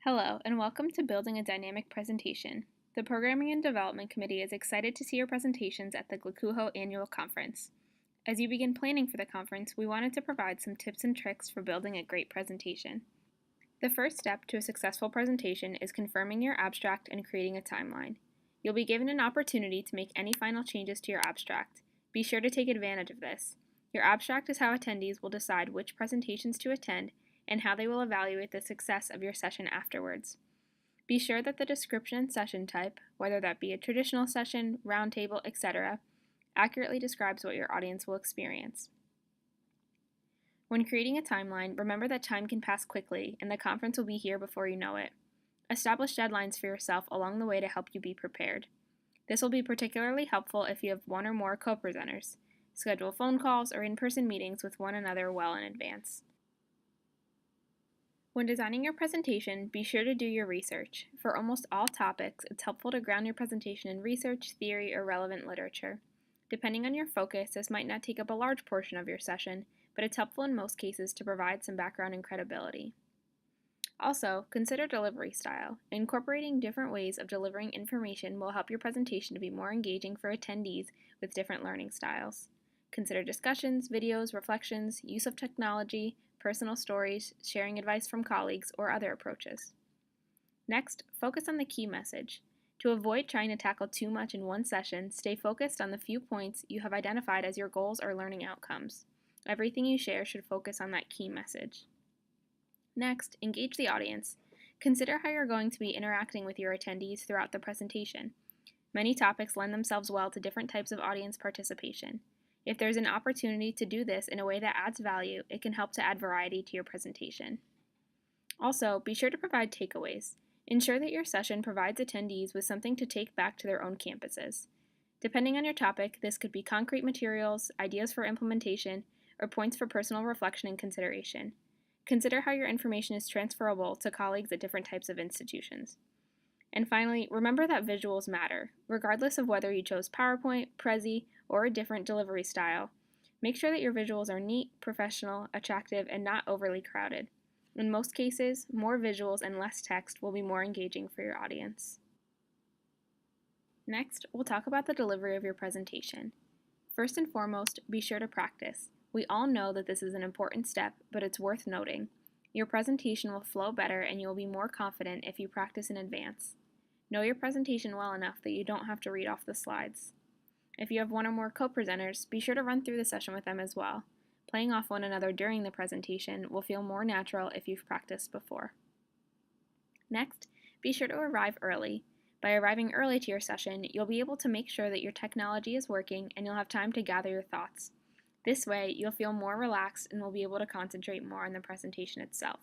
Hello, and welcome to Building a Dynamic Presentation. The Programming and Development Committee is excited to see your presentations at the GLACUHO Annual Conference. As you begin planning for the conference, we wanted to provide some tips and tricks for building a great presentation. The first step to a successful presentation is confirming your abstract and creating a timeline. You'll be given an opportunity to make any final changes to your abstract. Be sure to take advantage of this. Your abstract is how attendees will decide which presentations to attend and how they will evaluate the success of your session afterwards. Be sure that the description and session type, whether that be a traditional session, roundtable, etc., accurately describes what your audience will experience. When creating a timeline, remember that time can pass quickly and the conference will be here before you know it. Establish deadlines for yourself along the way to help you be prepared. This will be particularly helpful if you have one or more co-presenters. Schedule phone calls or in-person meetings with one another well in advance. When designing your presentation, be sure to do your research. For almost all topics, it's helpful to ground your presentation in research, theory, or relevant literature. Depending on your focus, this might not take up a large portion of your session, but it's helpful in most cases to provide some background and credibility. Also, consider delivery style. Incorporating different ways of delivering information will help your presentation to be more engaging for attendees with different learning styles. Consider discussions, videos, reflections, use of technology, personal stories, sharing advice from colleagues, or other approaches. Next, focus on the key message. To avoid trying to tackle too much in one session, stay focused on the few points you have identified as your goals or learning outcomes. Everything you share should focus on that key message. Next, engage the audience. Consider how you're going to be interacting with your attendees throughout the presentation. Many topics lend themselves well to different types of audience participation. If there's an opportunity to do this in a way that adds value, it can help to add variety to your presentation. Also, be sure to provide takeaways. Ensure that your session provides attendees with something to take back to their own campuses. Depending on your topic, this could be concrete materials, ideas for implementation, or points for personal reflection and consideration. Consider how your information is transferable to colleagues at different types of institutions. And finally, remember that visuals matter, regardless of whether you chose PowerPoint, Prezi, or a different delivery style. Make sure that your visuals are neat, professional, attractive, and not overly crowded. In most cases, more visuals and less text will be more engaging for your audience. Next, we'll talk about the delivery of your presentation. First and foremost, be sure to practice. We all know that this is an important step, but it's worth noting. Your presentation will flow better and you will be more confident if you practice in advance. Know your presentation well enough that you don't have to read off the slides. If you have one or more co-presenters, be sure to run through the session with them as well. Playing off one another during the presentation will feel more natural if you've practiced before. Next, be sure to arrive early. By arriving early to your session, you'll be able to make sure that your technology is working and you'll have time to gather your thoughts. This way, you'll feel more relaxed and will be able to concentrate more on the presentation itself.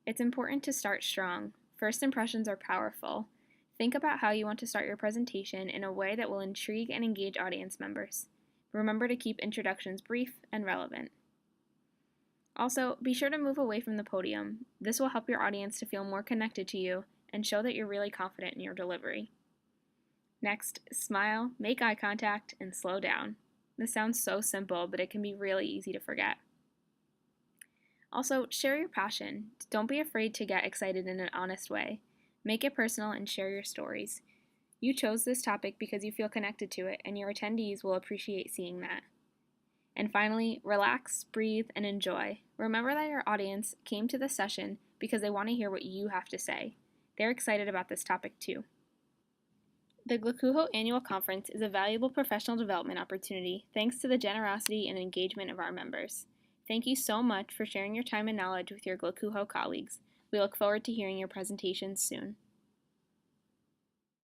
It's important to start strong. First impressions are powerful. Think about how you want to start your presentation in a way that will intrigue and engage audience members. Remember to keep introductions brief and relevant. Also, be sure to move away from the podium. This will help your audience to feel more connected to you and show that you're really confident in your delivery. Next, smile, make eye contact, and slow down. This sounds so simple, but it can be really easy to forget. Also, share your passion. Don't be afraid to get excited in an honest way. Make it personal and share your stories. You chose this topic because you feel connected to it, and your attendees will appreciate seeing that. And finally, relax, breathe, and enjoy. Remember that your audience came to this session because they want to hear what you have to say. They're excited about this topic too. The GLACUHO Annual Conference is a valuable professional development opportunity thanks to the generosity and engagement of our members. Thank you so much for sharing your time and knowledge with your GLACUHO colleagues. We look forward to hearing your presentations soon.